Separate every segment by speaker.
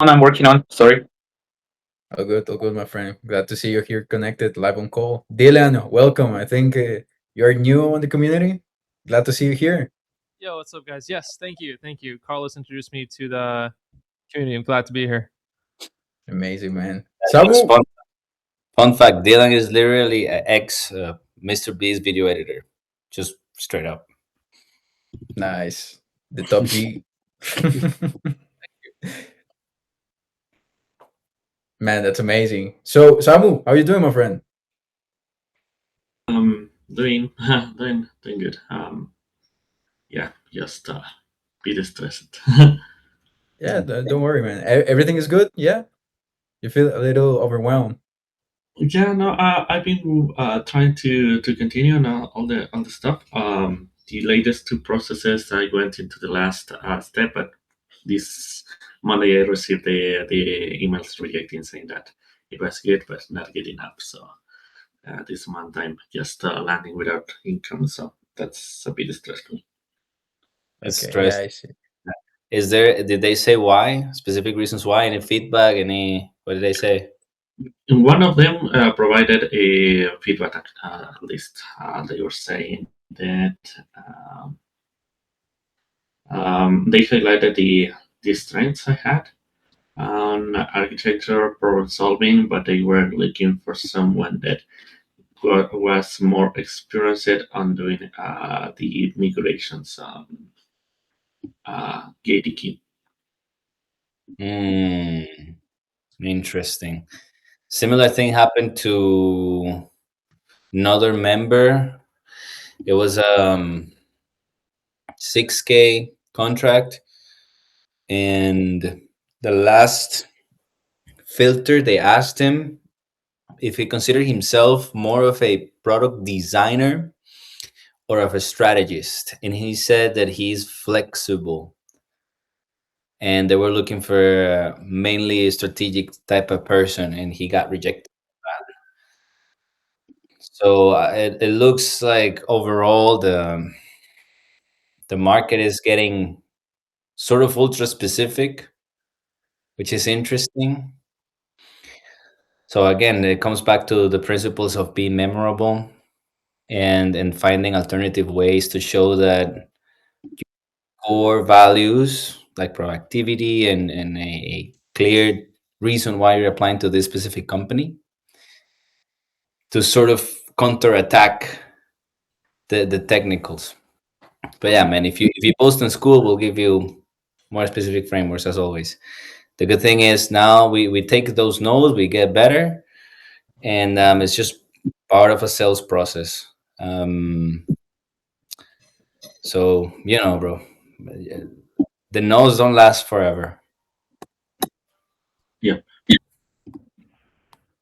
Speaker 1: I'm working on. Sorry.
Speaker 2: All good, my friend. Glad to see you here connected live on call. Dylan, welcome. I think you're new on the community. Glad to see you here.
Speaker 3: Yo, what's up, guys? Yes, thank you, thank you. Carlos introduced me to the community. I'm glad to be here.
Speaker 2: Amazing, man.
Speaker 4: It's
Speaker 2: Samu,
Speaker 4: fun fact. Dylan is literally an ex Mr. Beast video editor, just straight up.
Speaker 2: nice. The top G. Man, that's amazing. So, Samu, how you doing, my friend?
Speaker 5: Doing doing good. Yeah, just bit stressed.
Speaker 2: Yeah, don't worry, man. Everything is good. Yeah, you feel a little overwhelmed.
Speaker 5: Yeah, no, I've been trying to continue on all the stuff. The latest two processes I went into the last step, but this Monday I received the emails rejecting saying that it was good but not good enough. So this month I'm just landing without income, so that's a bit stressful.
Speaker 4: It's
Speaker 2: Okay, yeah,
Speaker 4: stress.
Speaker 2: I see.
Speaker 4: Is there? Did they say why? Specific reasons why? Any feedback? Any? What did they say?
Speaker 5: One of them provided a feedback. At least they were saying that they highlighted the strengths I had on architecture, problem solving, but they were looking for someone that was more experienced on doing the migrations gatekeeping.
Speaker 4: Hmm. Interesting. Similar thing happened to another member. It was 6K contract, and the last filter they asked him if he considered himself more of a product designer or of a strategist, and he said that he's flexible, and they were looking for mainly a strategic type of person, and he got rejected. So it looks like overall the market is getting sort of ultra specific, which is interesting. So again, it comes back to the principles of being memorable and finding alternative ways to show that core values like proactivity and a clear reason why you're applying to this specific company to sort of counterattack the technicals. But yeah, man, if you post in school, we'll give you more specific frameworks as always. The good thing is now we take those notes, we get better, and it's just part of a sales process. So bro, the notes don't last forever.
Speaker 5: Yeah.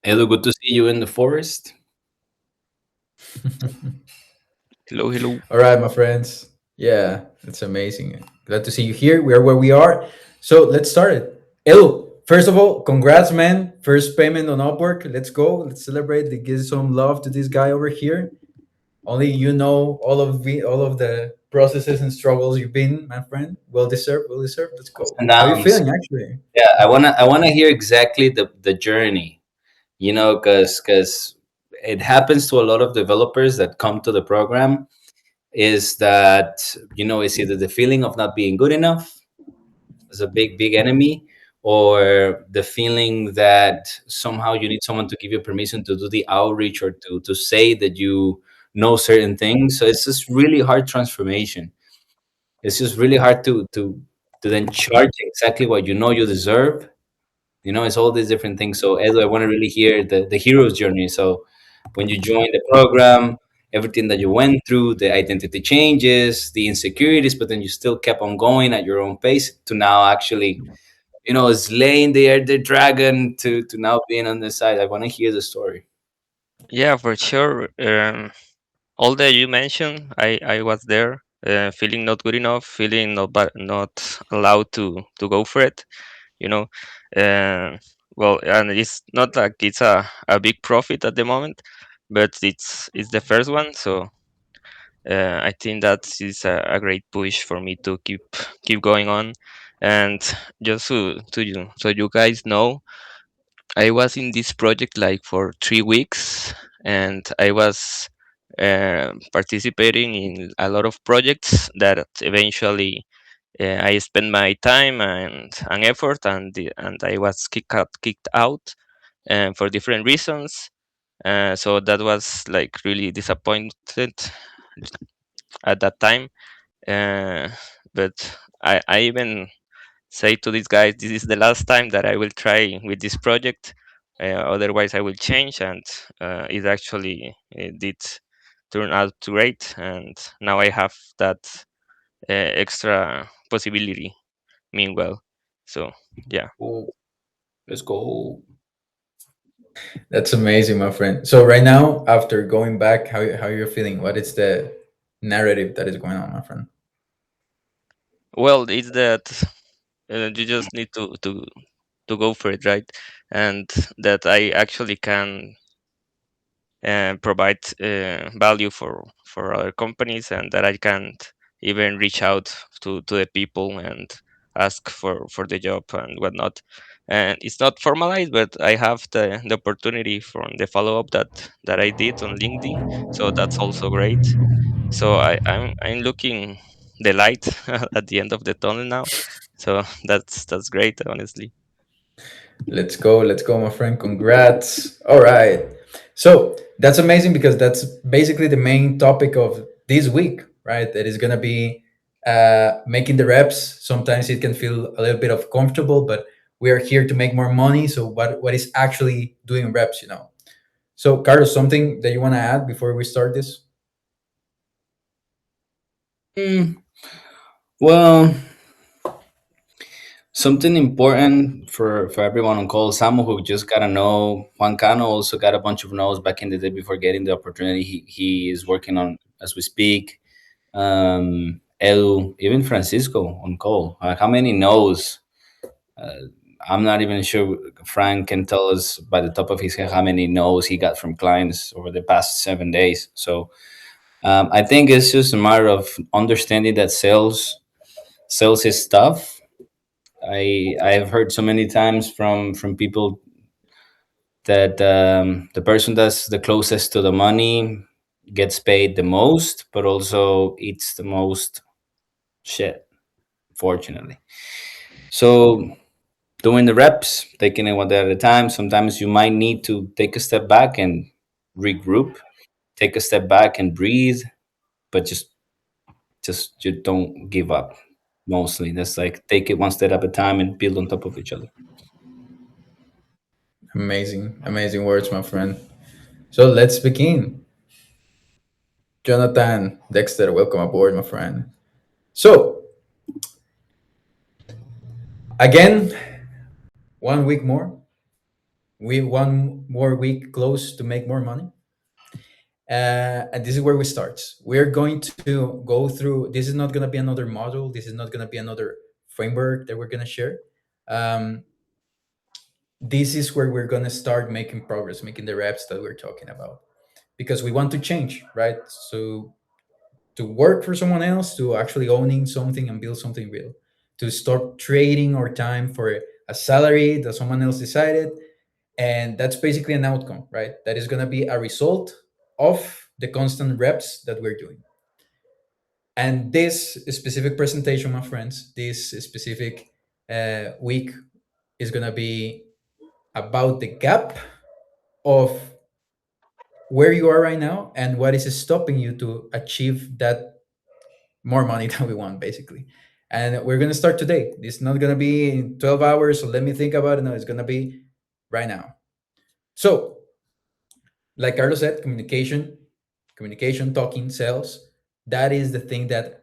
Speaker 4: Edu, good to see you in the forest.
Speaker 6: Hello, hello.
Speaker 2: All right, my friends. Yeah, it's amazing. Glad to see you here. We are where we are. So let's start it. Edu, first of all, congrats, man. First payment on Upwork. Let's go. Let's celebrate. Let's give some love to this guy over here. Only you know all of the processes and struggles you've been, my friend. Well deserved. Well deserved. Let's
Speaker 4: Ups
Speaker 2: go.
Speaker 4: and
Speaker 2: How you
Speaker 4: downs.
Speaker 2: feeling, actually?
Speaker 4: Yeah, I wanna hear exactly the journey. Because it happens to a lot of developers that come to the program is that it's either the feeling of not being good enough is a big enemy, or the feeling that somehow you need someone to give you permission to do the outreach or to say that you know certain things. So it's just really hard transformation. It's just really hard to then charge exactly what you deserve. It's all these different things. So Edu, I want to really hear the hero's journey. So when you joined the program, everything that you went through, the identity changes, the insecurities, but then you still kept on going at your own pace to now actually, slaying the dragon to now being on the side. I want to hear the story.
Speaker 6: Yeah, for sure. All that you mentioned, I was there, feeling not good enough, feeling not allowed to go for it. You know, uh, well, and it's not like it's a big profit at the moment, but it's the first one. So I think that is a great push for me to keep going on. And just to you, so you guys know, I was in this project like for 3 weeks, and I was participating in a lot of projects that eventually I spent my time and effort, and I was kicked out for different reasons. So that was like really disappointed at that time. Uh, but I even say to these guys, this is the last time that I will try with this project. Otherwise, I will change, and it did turn out great. And now I have that extra possibility. Meanwhile, so yeah.
Speaker 4: Oh, let's go.
Speaker 2: That's amazing, my friend. So right now, after going back, how you're feeling? What is the narrative that is going on, my friend?
Speaker 6: Well, it's that you just need to go for it, right? And that I actually can provide value for other companies, and that I can't even reach out to the people and ask for the job and whatnot. And it's not formalized, but I have the opportunity from the follow up that I did on LinkedIn, so that's also great. So I'm looking the light at the end of the tunnel now. So that's great, honestly.
Speaker 2: Let's go, my friend. Congrats. All right. So that's amazing because that's basically the main topic of this week, right? That is gonna be making the reps. Sometimes it can feel a little bit of comfortable, but we are here to make more money. So what is actually doing reps, you know? So Carlos, something that you want to add before we start this?
Speaker 4: Mm, well, something important for everyone on call. Samu, who just got a no. Juan Cano also got a bunch of no's back in the day before getting the opportunity. He is working on as we speak. Edu, even Francisco on call. How many no's? Uh, I'm not even sure. Frank can tell us by the top of his head how many no's he got from clients over the past 7 days. So I think it's just a matter of understanding that sales is tough. I have heard so many times from people that the person that's the closest to the money gets paid the most, but also eats the most shit. Fortunately, so doing the reps, taking it one day at a time. Sometimes you might need to take a step back and regroup, take a step back and breathe, but just you don't give up. Mostly, that's like take it one step at a time and build on top of each other.
Speaker 2: Amazing, amazing words, my friend. So let's begin. Jonathan Dexter, welcome aboard, my friend. So again, 1 week more. We one more week close to make more money. And this is where we start. We're going to go through. This is not going to be another module. This is not going to be another framework that we're going to share. Um, this is where we're going to start making progress, making the reps that we're talking about, because we want to change, right? So to work for someone else, to actually owning something and build something real, to stop trading our time for a salary that someone else decided. And that's basically an outcome, right? That is going to be a result of the constant reps that we're doing. And this specific presentation, my friends, this specific week is going to be about the gap of where you are right now and what is stopping you to achieve that more money that we want, basically. And we're going to start today. It's not going to be in 12 hours, so let me think about it. No, it's going to be right now. So, like Carlos said, communication, talking, sales, that is the thing that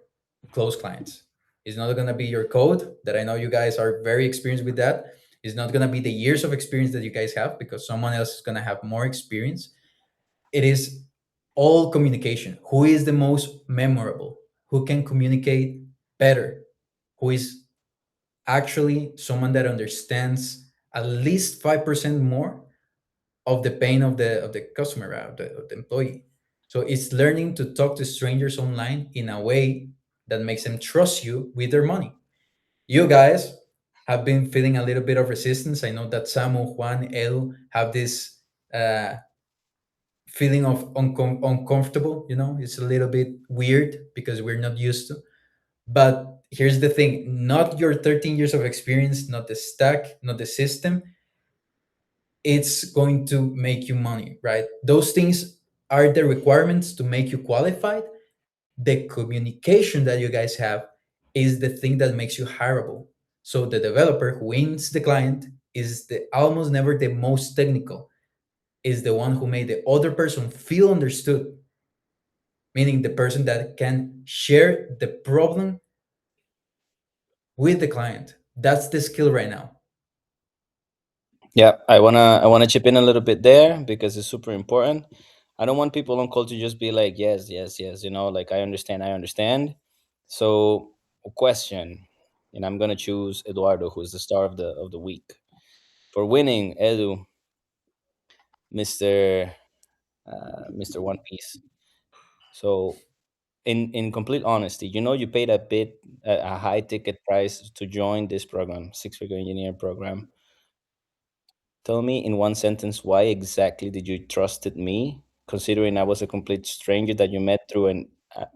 Speaker 2: close clients. It's not going to be your code, that I know you guys are very experienced with that. It's not going to be the years of experience that you guys have, because someone else is going to have more experience. It is all communication. Who is the most memorable? Who can communicate better? Who is actually someone that understands at least 5% more of the pain of the customer, of the employee. So it's learning to talk to strangers online in a way that makes them trust you with their money. You guys have been feeling a little bit of resistance. I know that Samu, Juan, Edu have this uh, feeling of uncomfortable. It's a little bit weird because we're not used to. But here's the thing: not your 13 years of experience, not the stack, not the system. It's going to make you money, right? Those things are the requirements to make you qualified. The communication that you guys have is the thing that makes you hireable. So the developer who wins the client is the almost never the most technical, is the one who made the other person feel understood, meaning the person that can share the problem with the client. That's the skill right now.
Speaker 4: Yeah, I wanna chip in a little bit there because it's super important. I don't want people on call to just be like, yes, yes, yes, like I understand, I understand. So a question, and I'm gonna choose Eduardo, who is the star of the week. For winning, Edu, Mr. Mr. One Piece. So in complete honesty, you paid a high ticket price to join this program, six figure engineer program. Tell me in one sentence why exactly did you trusted me, considering I was a complete stranger that you met through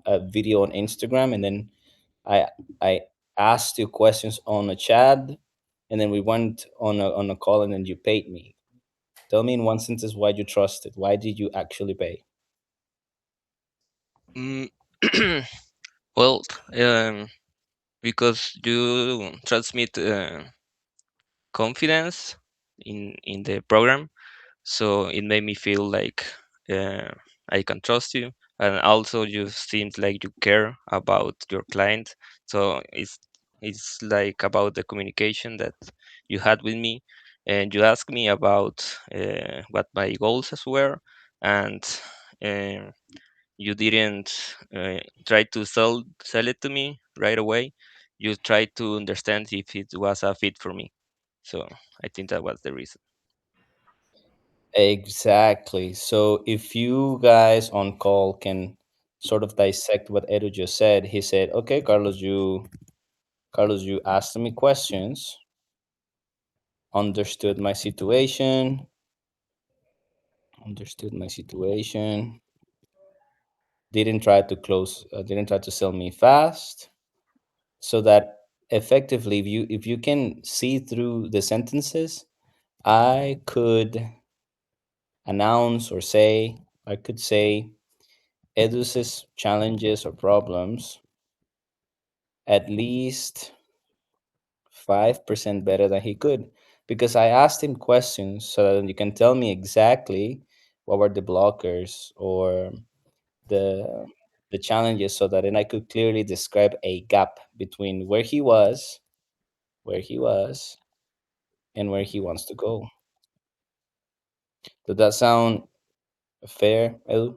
Speaker 4: a video on Instagram, and then I I asked you questions on a chat, and then we went on a call, and then you paid me. Tell me in one sentence why you trusted. Why did you actually pay?
Speaker 6: Mm, well, um, because you transmit confidence in the program, so it made me feel like uh, I can trust you, and also you seemed like you care about your client. So it's like about the communication that you had with me, and you asked me about what my goals as were, and um you didn't try to sell it to me right away. You tried to understand if it was a fit for me. So I think that was the reason.
Speaker 4: Exactly. So if you guys on call can sort of dissect what Edu just said, he said, "Okay, Carlos, you asked me questions, understood my situation, understood my situation, didn't try to sell me fast, so that effectively, if you can see through the sentences, I could announce or say, I could say Edu's challenges or problems at least 5% better than he could, because I asked him questions so that you can tell me exactly what were the blockers or the the challenges, so that then I could clearly describe a gap between where he was and where he wants to go. Does that sound fair, Edu?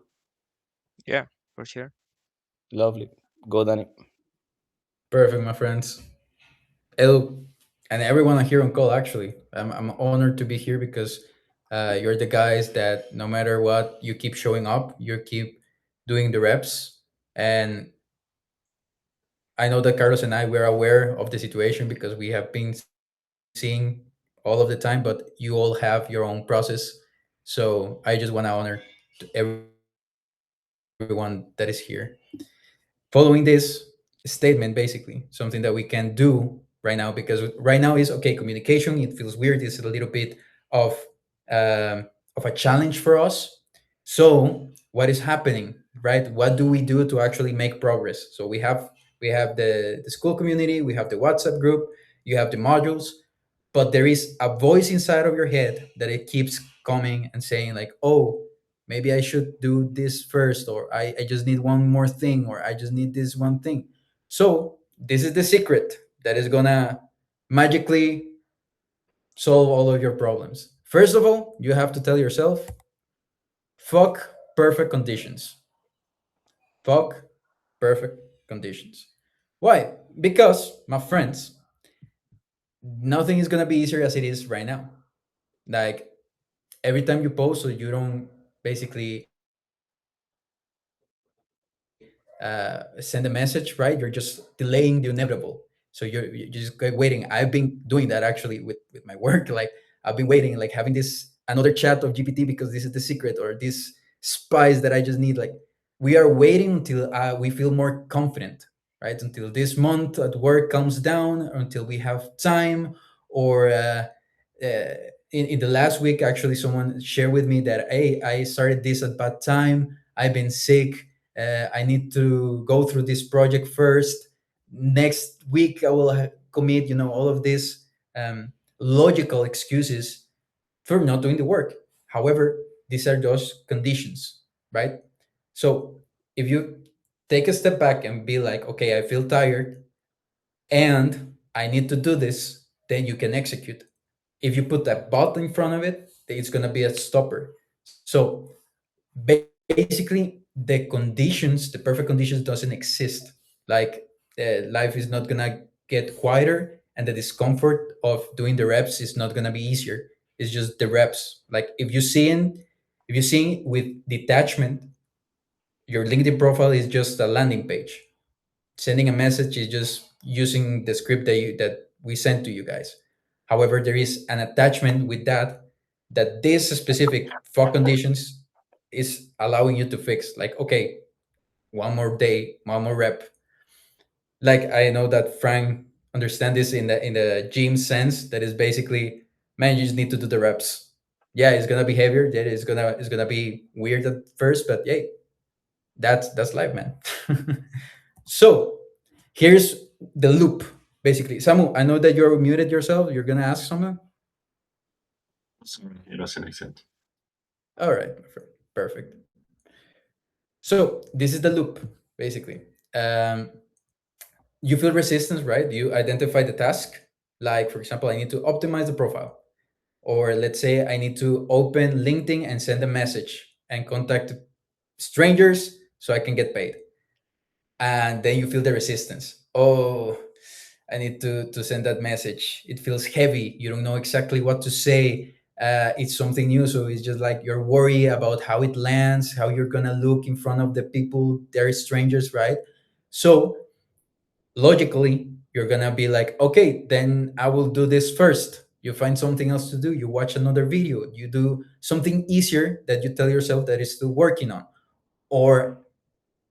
Speaker 6: Yeah, for sure.
Speaker 4: Lovely. Go, Danny.
Speaker 2: Perfect, my friends. Edu, and everyone here on call, actually. I'm honored to be here because you're the guys that no matter what, you keep showing up, you keep doing the reps. And I know that Carlos and I were aware of the situation because we have been seeing all of the time, but you all have your own process. So I just want to honor to everyone that is here. Following this statement, basically, something that we can do right now, because right now is okay, communication, it feels weird. It's a little bit of of a challenge for us. So what is happening, right? What do we do to actually make progress? So we have the school community, we have the WhatsApp group, you have the modules, but there is a voice inside of your head that it keeps coming and saying like, oh, maybe I should do this first, or I just need one more thing, or I just need this one thing. So this is the secret that is gonna magically solve all of your problems. First of all, you have to tell yourself, fuck perfect conditions. Fuck perfect conditions. Why? Because, my friends, nothing is gonna be easier as it is right now. Like every time you post, so you don't basically send a message, right? You're just delaying the inevitable. So you're just waiting. I've been doing that actually with my work. Like I've been waiting, like having this another chat of GPT because this is the secret, or this spice that I just need. Like we are waiting until we feel more confident, right? Until this month at work comes down, until we have time, or in the last week, actually, someone shared with me that, hey, I started this at bad time. I've been sick. I need to go through this project first. Next week, I will commit, all of these logical excuses for not doing the work. However, these are just conditions, right? So if you take a step back and be like, okay, I feel tired and I need to do this, then you can execute. If you put a button in front of it, it's going to be a stopper. So basically, the conditions, the perfect conditions doesn't exist. Like life is not going to get quieter, and the discomfort of doing the reps is not going to be easier. It's just the reps. Like if you see with detachment, your LinkedIn profile is just a landing page. Sending a message is just using the script that we sent to you guys. However, there is an attachment with that this specific fog conditions is allowing you to fix. Like, okay, one more day, one more rep. Like I know that Frank understand this in the gym sense. That is basically, man, you just need to do the reps. Yeah, it's gonna be heavier. That is gonna be weird at first, but yeah, that's life, man. So here's the loop, basically. Samu, I know that you're muted yourself. You're gonna ask something.
Speaker 5: Sorry, it was an accent.
Speaker 2: All right, perfect. So this is the loop, basically. Um, you feel resistance, right? You identify the task. Like, for example, I need to optimize the profile. Or let's say I need to open LinkedIn and send a message and contact strangers so I can get paid. And then you feel the resistance. Oh, I need to send that message. It feels heavy. You don't know exactly what to say. It's something new, so it's just like you're worried about how it lands, how you're gonna look in front of the people. They're strangers, right? So logically, you're gonna be like, okay, then I will do this first. You find something else to do. You watch another video. You do something easier that you tell yourself that is still working on, or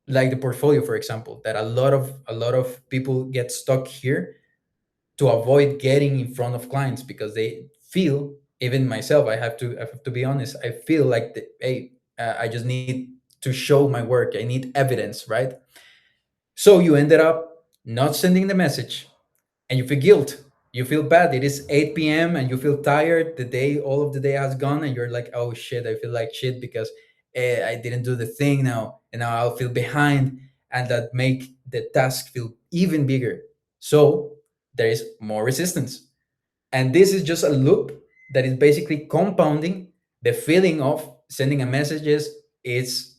Speaker 2: like the portfolio, for example, that a lot of people get stuck here to avoid getting in front of clients because they feel, even myself, I have to be honest, I feel like hey, I just need to show my work, I need evidence, right? So you ended up not sending the message, and you feel guilt, you feel bad. It is 8 p.m. and you feel tired, all of the day has gone, and you're like, oh shit, I feel like shit because I didn't do the thing now, and now I'll feel behind, and that make the task feel even bigger. So there is more resistance, and this is just a loop that is basically compounding the feeling of sending a messages. It's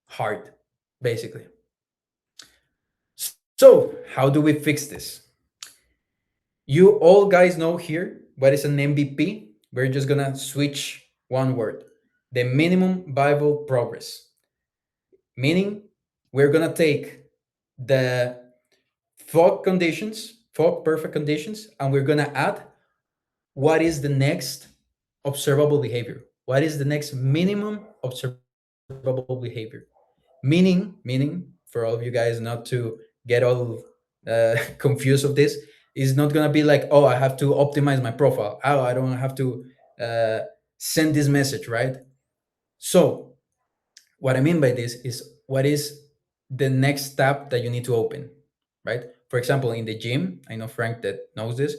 Speaker 2: hard, basically. So how do we fix this? You all guys know here what is an MVP. We're just gonna switch one word: the minimum viable progress. Meaning, we're gonna take the fog perfect conditions, and we're gonna add what is the next observable behavior. What is the next minimum observable behavior? Meaning, for all of you guys not to get all confused of this, is not gonna be like, oh, I have to optimize my profile. Oh, I don't have to uh, send this message, right? So, what I mean by this is, what is the next tab that you need to open, right? For example, in the gym, I know Frank that knows this.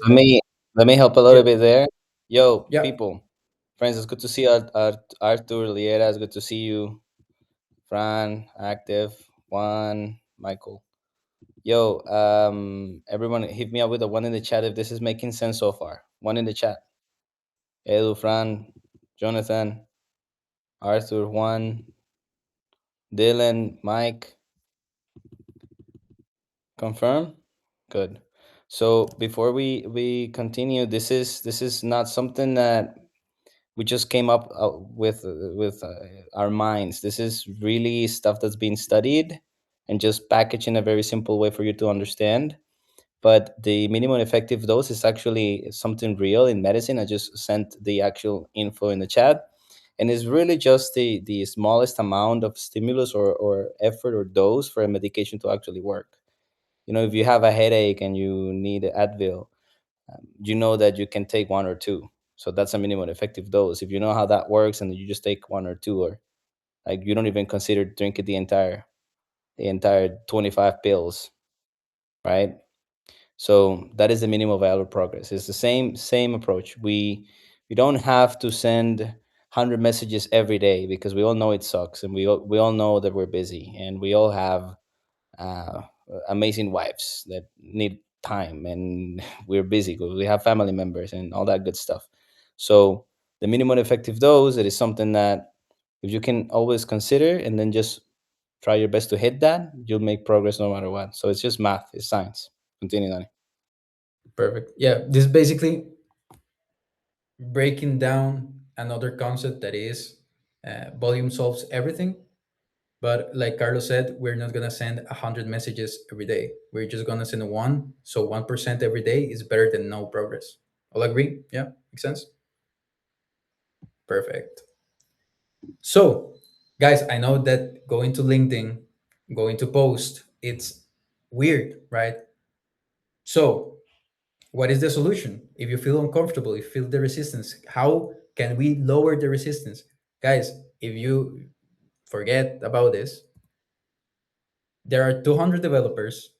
Speaker 4: Let me help a
Speaker 2: Yeah,
Speaker 4: little bit there. Yo,
Speaker 2: yeah.
Speaker 4: people, friends, it's good to see Arthur Liera. It's good to see you, Fran, Active, Juan, Michael. Yo, everyone, hit me up with a one in the chat if this is making sense so far. One in the chat. Edu, Fran, Jonathan, Arthur, Juan, Dylan, Mike. Confirm. Good. So before we continue, this is not something that we just came up with our minds. This is really stuff that's been studied and just package in a very simple way for you to understand. But the minimum effective dose is actually something real in medicine. I just sent the actual info in the chat, and it's really just the smallest amount of stimulus or effort or dose for a medication to actually work. If you have a headache and you need Advil, you know that you can take one or two. So that's a minimum effective dose. If you know how that works and you just take one or two, or like you don't even consider drinking the entire 25 pills, right? So that is the minimum viable progress. It's the same approach. We don't have to send 100 messages every day, because we all know it sucks, and we all know that we're busy, and we all have uh, amazing wives that need time, and we're busy because we have family members and all that good stuff. So the minimum effective dose, it is something that if you can always consider and then just try your best to hit that, you'll make progress no matter what. So it's just math, it's science. Continue, Danny.
Speaker 2: Perfect. Yeah, this is basically breaking down another concept that is volume solves everything. But like Carlos said, we're not gonna send 100 messages every day. We're just gonna send one. So 1% every day is better than no progress. All agree? Yeah, makes sense. Perfect. So, guys, I know that going to LinkedIn, going to post, it's weird, right? So, what is the solution? If you feel uncomfortable, if you feel the resistance, how can we lower the resistance? Guys, if you forget about this, there are 200 developers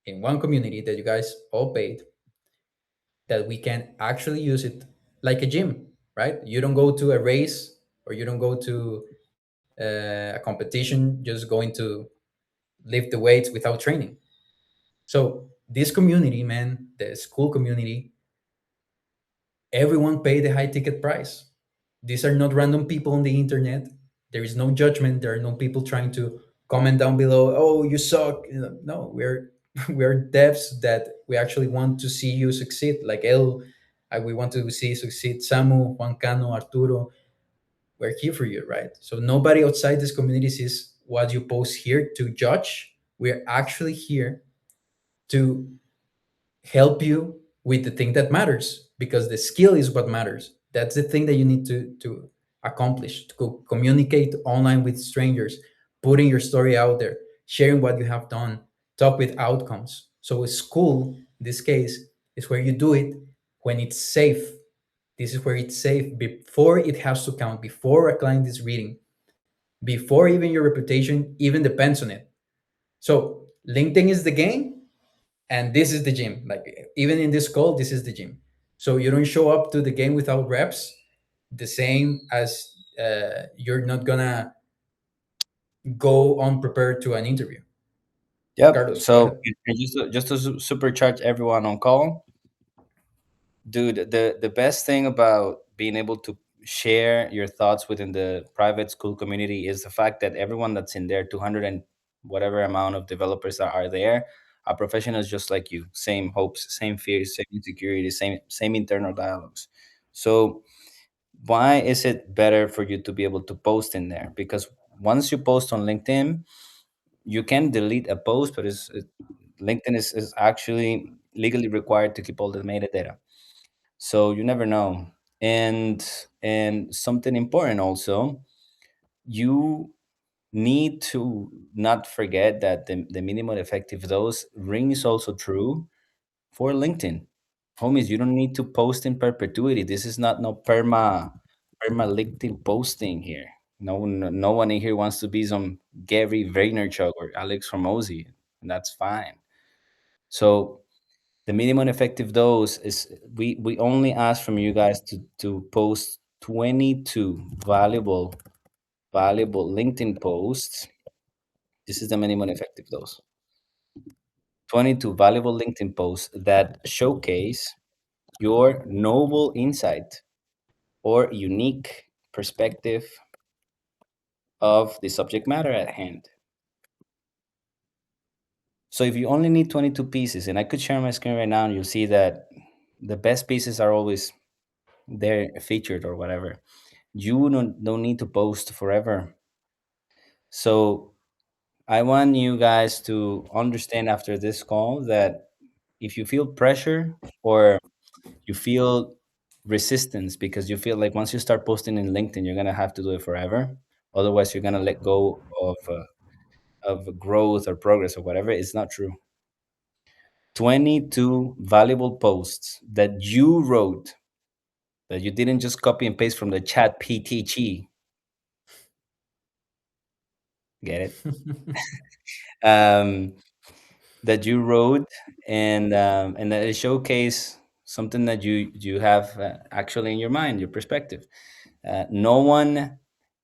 Speaker 2: in one community that you guys all paid, that we can actually use it like a gym, right? You don't go to a race, or you don't go to a competition just going to lift the weights without training. So this community, man, the school community, everyone paid a high ticket price. These are not random people on the internet. There is no judgment. There are no people trying to comment down below, oh, you suck. No, we're devs that we actually want to see you succeed. Like El, we want to see succeed Samu, Juan Cano, Arturo. We're here for you, right? So nobody outside this community sees what you post here to judge. We're actually here to help you with the thing that matters, because the skill is what matters. That's the thing that you need to accomplish, to communicate online with strangers, putting your story out there, sharing what you have done, talk with outcomes. So school, in this case, is where you do it when it's safe. This is where it's safe, before it has to count, before a client is reading, before even your reputation even depends on it. So LinkedIn is the game, and this is the gym. Like, even in this call, this is the gym. So you don't show up to the game without reps, the same as you're not gonna go unprepared to an interview.
Speaker 4: Yep.
Speaker 2: Carlos, go
Speaker 4: So
Speaker 2: ahead.
Speaker 4: just to supercharge everyone on call, dude, the best thing about being able to share your thoughts within the private school community is the fact that everyone that's in there, 200 and whatever amount of developers that are there, are professionals just like you. Same hopes, same fears, same insecurities, same internal dialogues. So why is it better for you to be able to post in there? Because once you post on LinkedIn, you can delete a post, but LinkedIn is actually legally required to keep all the metadata. So you never know. And something important also, you need to not forget that the minimum effective dose rings also true for LinkedIn. Homies, you don't need to post in perpetuity. This is not no perma LinkedIn posting here. No one in here wants to be some Gary Vaynerchuk or Alex Hormozy, and that's fine. So the minimum effective dose is, we only ask from you guys to post 22 valuable LinkedIn posts. This is the minimum effective dose. 22 valuable LinkedIn posts that showcase your noble insight or unique perspective of the subject matter at hand. So if you only need 22 pieces, and I could share my screen right now, and you'll see that the best pieces are always there featured or whatever. You don't need to post forever. So I want you guys to understand after this call that if you feel pressure or you feel resistance because you feel like once you start posting in LinkedIn, you're gonna have to do it forever. Otherwise, you're gonna let go of growth or progress or whatever. It's not true. 22 valuable posts that you wrote, that you didn't just copy and paste from the chat PTG. Get it? Um, that you wrote, and that it showcase something that you have actually in your mind, your perspective. No one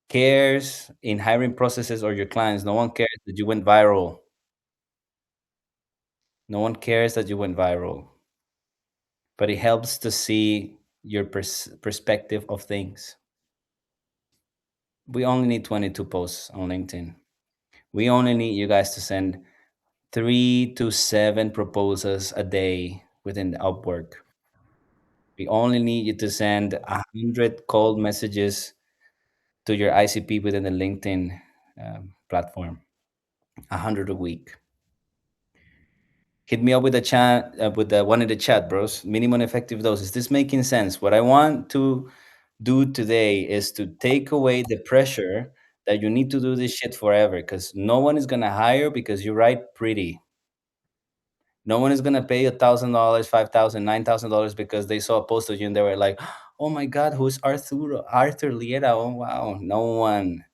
Speaker 4: cares in hiring processes or your clients. No one cares that you went viral. No one cares that you went viral, but it helps to see your perspective of things. We only need 22 posts on LinkedIn. We only need you guys to send 3 to 7 proposals a day within the Upwork. We only need you to send 100 cold messages to your ICP within the LinkedIn platform. 100 a week. Hit me up with the chat, with the one in the chat, bros. Minimum effective dose. Is this making sense? What I want to do today is to take away the pressure that you need to do this shit forever, because no one is gonna hire because you write pretty. No one is gonna pay $1,000, 5,000, $9,000 because they saw a post of you and they were like, "Oh my God, who's Arthur Liera? Oh wow!" No one.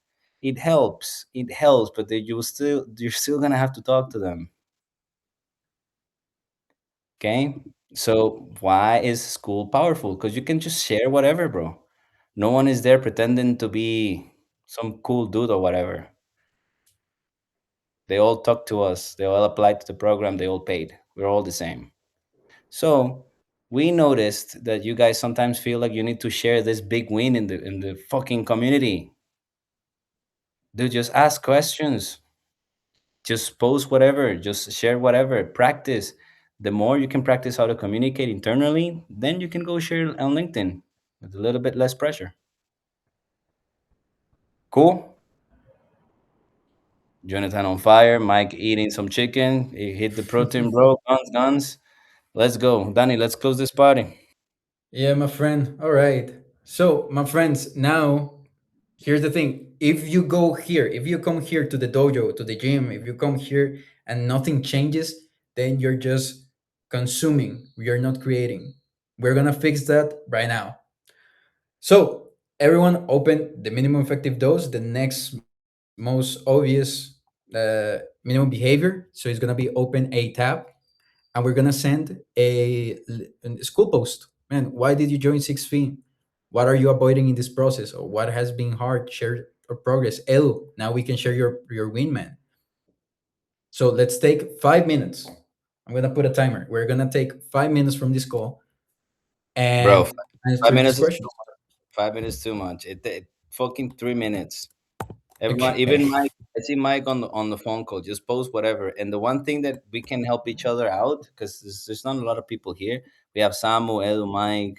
Speaker 4: It helps. It helps, but you're still gonna have to talk to them. Okay. So why is school powerful? Because you can just share whatever, bro. No one is there pretending to be some cool dude or whatever. They all talk to us. They all applied to the program. They all paid. We're all the same. So we noticed that you guys sometimes feel like you need to share this big win in the fucking community. Dude, just ask questions. Just post whatever. Just share whatever. Practice. The more you can practice how to communicate internally, then you can go share on LinkedIn with a little bit less pressure. Cool. Jonathan on fire. Mike eating some chicken. He hit the protein, bro. Guns, guns. Let's go. Danny, let's close this party.
Speaker 2: Yeah, my friend. All right. So, my friends, now here's the thing. If you go here, if you come here to the dojo, to the gym, if you come here and nothing changes, then you're just consuming. You're not creating. We're going to fix that right now. So, everyone open the minimum effective dose, the next most obvious minimum behavior. So, it's going to be open a tab and we're gonna send a school post. Man, why did you join 6 feet? What are you avoiding in this process, or what has been hard? Share or progress. Edu, now we can share your win, man. So let's take 5 minutes. I'm gonna put a timer. We're gonna take 5 minutes from this call
Speaker 4: Bro,
Speaker 2: and
Speaker 4: five
Speaker 2: answer these
Speaker 4: minutes is
Speaker 2: questions.
Speaker 4: 5 minutes too much. It fucking 3 minutes. Everyone,
Speaker 2: Okay.
Speaker 4: even Mike, I see Mike on the phone call. Just post whatever. And the one thing that we can help each other out, because there's not a lot of people here. We have Samu, Edu, Mike,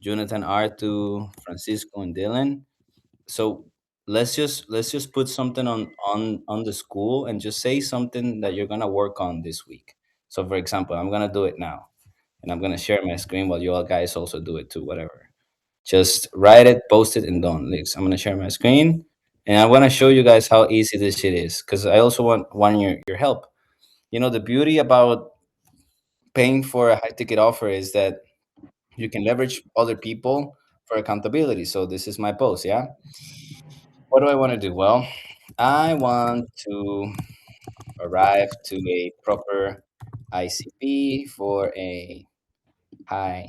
Speaker 4: Jonathan, Artu, Francisco, and Dylan. So let's just put something on the school and just say something that you're gonna work on this week. So for example, I'm gonna do it now, and I'm gonna share my screen while you all guys also do it too. Whatever. Just write it, post it, and done. Leaks. I'm gonna share my screen, and I want to show you guys how easy this shit is, because I also want your help. You know, the beauty about paying for a high ticket offer is that you can leverage other people for accountability. So this is my post. Yeah. What do I want to do? Well, I want to arrive to a proper ICP for a high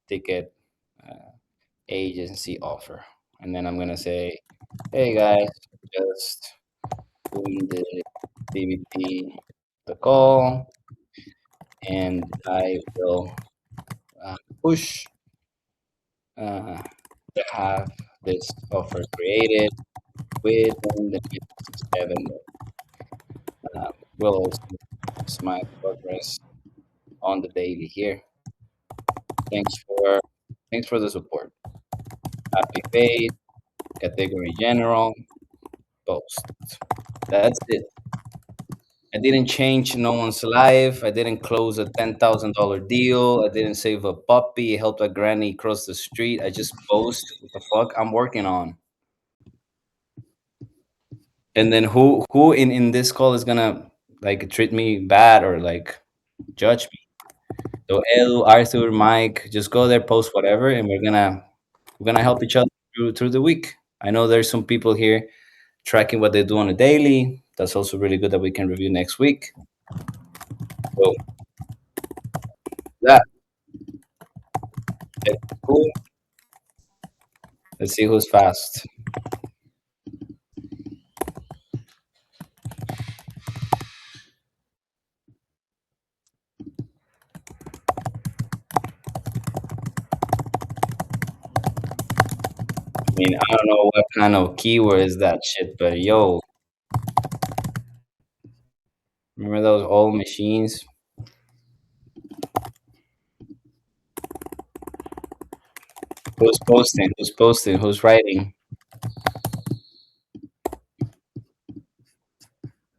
Speaker 4: ticket agency offer. And then I'm going to say, hey guys, just doing the DBT the call, and I will push to have this offer created within the next 7 days. We'll also post my progress on the daily here. Thanks for thanks for the support. Happy paid, category general, post. That's it. I didn't change no one's life. I didn't close a $10,000 deal. I didn't save a puppy, help a granny cross the street. I just post what the fuck I'm working on. And then who in this call is gonna like treat me bad or like judge me? So Edu, Arthur, Mike, just go there, post whatever, and we're gonna help each other through the week. I know there's some people here tracking what they do on a daily. That's also really good that we can review next week. So that cool. Let's see who's fast. I mean, I don't know what kind of keyword is that shit, but yo, remember those old machines? Who's posting? Who's posting? Who's writing?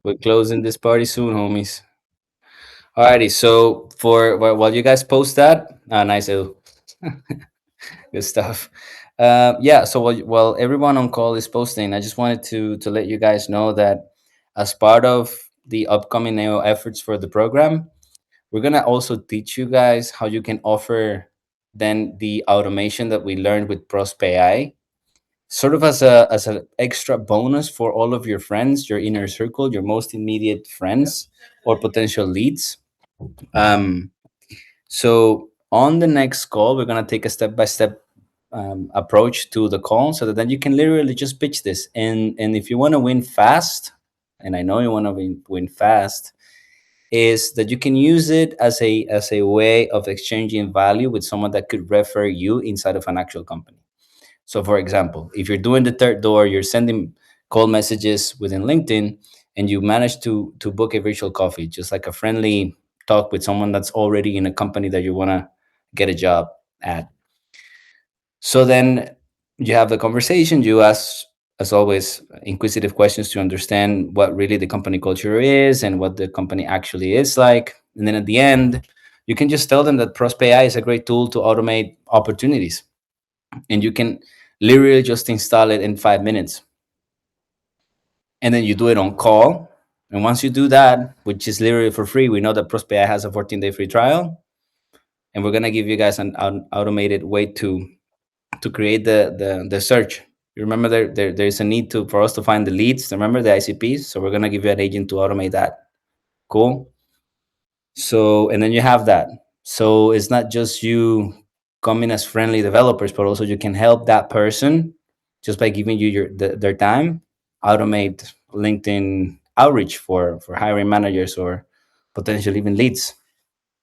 Speaker 4: We're closing this party soon, homies. Alrighty, so for while you guys post that, nice, Edu. Good stuff. Yeah, so while everyone on call is posting, I just wanted to let you guys know that as part of the upcoming NEO efforts for the program, we're gonna also teach you guys how you can offer then the automation that we learned with Prospe AI, sort of as an extra bonus for all of your friends, your inner circle, your most immediate friends or potential leads. Um, so on the next call, we're gonna take a step-by-step approach to the call, so that then you can literally just pitch this. And if you want to win fast, and I know you want to win fast, is that you can use it as a way of exchanging value with someone that could refer you inside of an actual company. So, for example, if you're doing the third door, you're sending cold messages within LinkedIn, and you manage to book a virtual coffee, just like a friendly talk with someone that's already in a company that you want to get a job at. So then you have the conversation. You ask, as always, inquisitive questions to understand what really the company culture is and what the company actually is like. And then at the end, you can just tell them that Prospe AI is a great tool to automate opportunities, and you can literally just install it in 5 minutes. And then you do it on call. And once you do that, which is literally for free, we know that Prospe AI has a 14-day free trial, and we're gonna give you guys an automated way to create the search. You remember there's a need for us to find the leads. Remember the ICPs. So we're gonna give you an agent to automate that. Cool. So and then you have that. So it's not just you coming as friendly developers, but also you can help that person just by giving you their time automate LinkedIn outreach for hiring managers or potentially even leads.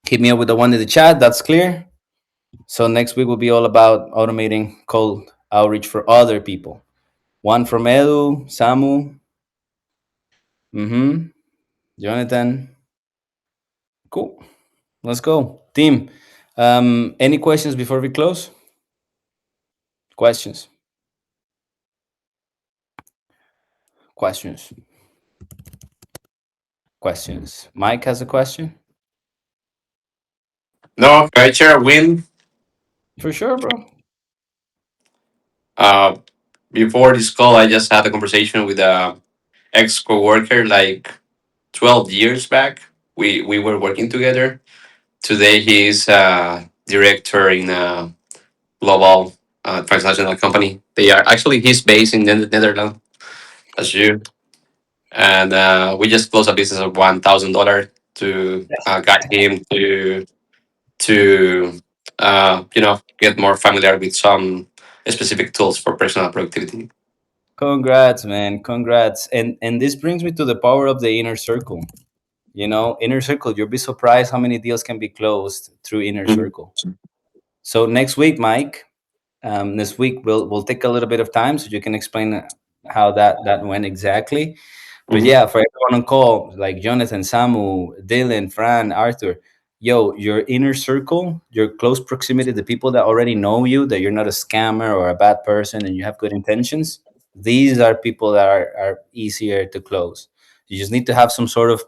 Speaker 4: Hit me up with the one in the chat. That's clear. So next week will be all about automating cold outreach for other people. One from Edu, Samu, Jonathan. Cool. Let's go, team. Any questions before we close? Questions. Questions. Questions. Mike has a question.
Speaker 1: No, can I share a win?
Speaker 4: For sure, bro.
Speaker 1: Uh, Before this call, I just had a conversation with a ex coworker like 12 years back. We were working together. Today, he's director in a global transnational company. They are actually he's based in the Netherlands, as you. And we just closed a business of $1,000 to guide him to get more familiar with some specific tools for personal productivity.
Speaker 4: Congrats, man. Congrats. And this brings me to the power of the inner circle. You know, inner circle, you'll be surprised how many deals can be closed through inner circle. So next week, Mike, this week we'll take a little bit of time so you can explain how that went exactly. But yeah, for everyone on call, like Jonathan, Samu, Dylan, Fran, Arthur, yo, your inner circle, your close proximity, the people that already know you, that you're not a scammer or a bad person and you have good intentions, these are people that are easier to close. You just need to have some sort of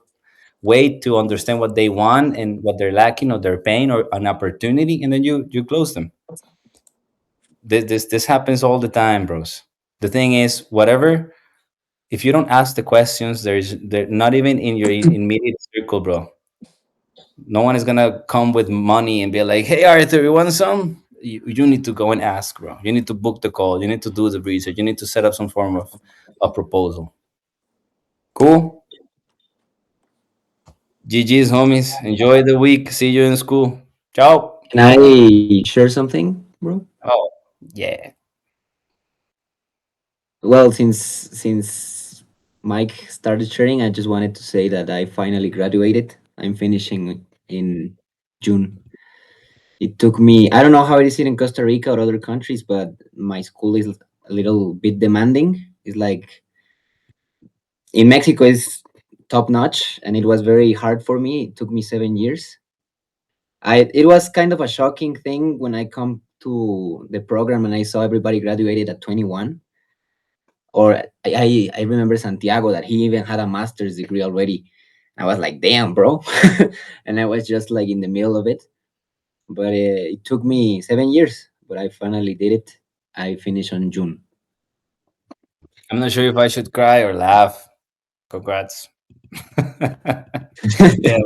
Speaker 4: wait to understand what they want and what they're lacking or they're paying or an opportunity, and then you close them. This happens all the time, bros. The thing is, whatever, if you don't ask the questions, they're not even in your immediate circle, bro. No one is gonna come with money and be like, "Hey, Arthur, you want some?" You need to go and ask, bro. You need to book the call. You need to do the research. You need to set up some form of a proposal. Cool. GG's, homies. Enjoy the week. See you in school. Ciao.
Speaker 7: Can I share something, bro?
Speaker 4: Oh, yeah.
Speaker 7: Well, since Mike started sharing, I just wanted to say that I finally graduated. I'm finishing in June. It took me, I don't know how it is in Costa Rica or other countries, but my school is a little bit demanding. It's like in Mexico is top notch, and it was very hard for me. It took me 7 years. It was kind of a shocking thing when I come to the program and I saw everybody graduated at 21. Or I remember Santiago that he even had a master's degree already. I was like, damn, bro. And I was just like in the middle of it. But it took me 7 years, but I finally did it. I finished on June.
Speaker 4: I'm not sure if I should cry or laugh. Congrats. Yeah,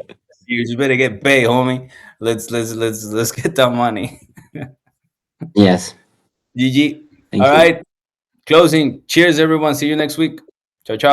Speaker 4: you just better get paid, homie. Let's get that money.
Speaker 7: Yes.
Speaker 4: GG.
Speaker 7: Thank
Speaker 4: All
Speaker 7: you.
Speaker 4: right. Closing. Cheers, everyone. See you next week. Ciao, ciao.